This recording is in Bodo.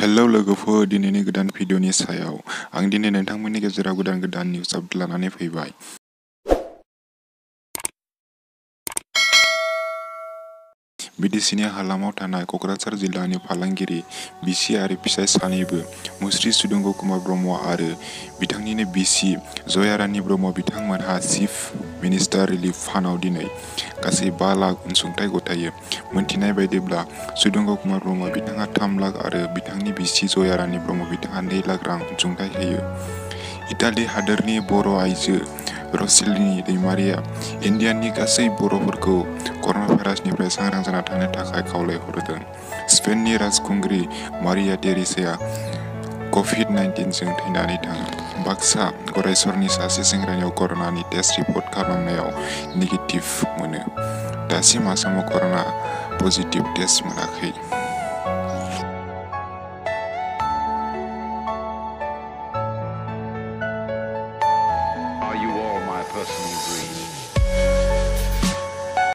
हेलौ लोगोफोर, दिनैनि गोदान भिडिअनि सायाव आं दिनै नोंथांमोननि गेजेराव गोदान निउस आपडेट लानानै फैबाय। बिटिसिनि हालामाव थानाय क'क्राझार जिल्लानि फालांगिरि बिसि आरो फिसाय सानैबो मुस्रि सुदुंगु कुमार ब्रह्म आरो बिथांनिनो बिसि जया रानी ब्रह्म बिथांमोनहा चिफ मिनिस्टार रिलिफ फान्डआव दिनै गासै 5 लाख अनसुंथाइ गथायो। मोनथिनाय बायदिब्ला सुदुंगु कुमार ब्रह्म बिथाङा 3 लाख आरो बिथांनि बिसि जया रानी ब्रह्म बिथाङा 2 लाख रां अनसुंथाइ होयो। इटालि हादोरनि बर' आइजो रसेलिनी दैमारिया इन्डियानि गासै बर'फोरखौ कर'ना भाइरासनिफ्राय सांग्रां जाना थानो थाखाय खावलायहरदों। स्पेननि राजखुंग्रि मारिया टेरेसाया कभिड-19 जों थैनानै थाङो। बाक्सा गरायसरनि सासे सेंग्रानियाव कर'नानि टेस्ट रिपर्ट खालामनायाव नेगेटिभ मोनो। दासिम आसामाव कर'ना पजिटिभ टेस्ट मोनाखै। Are you all my personal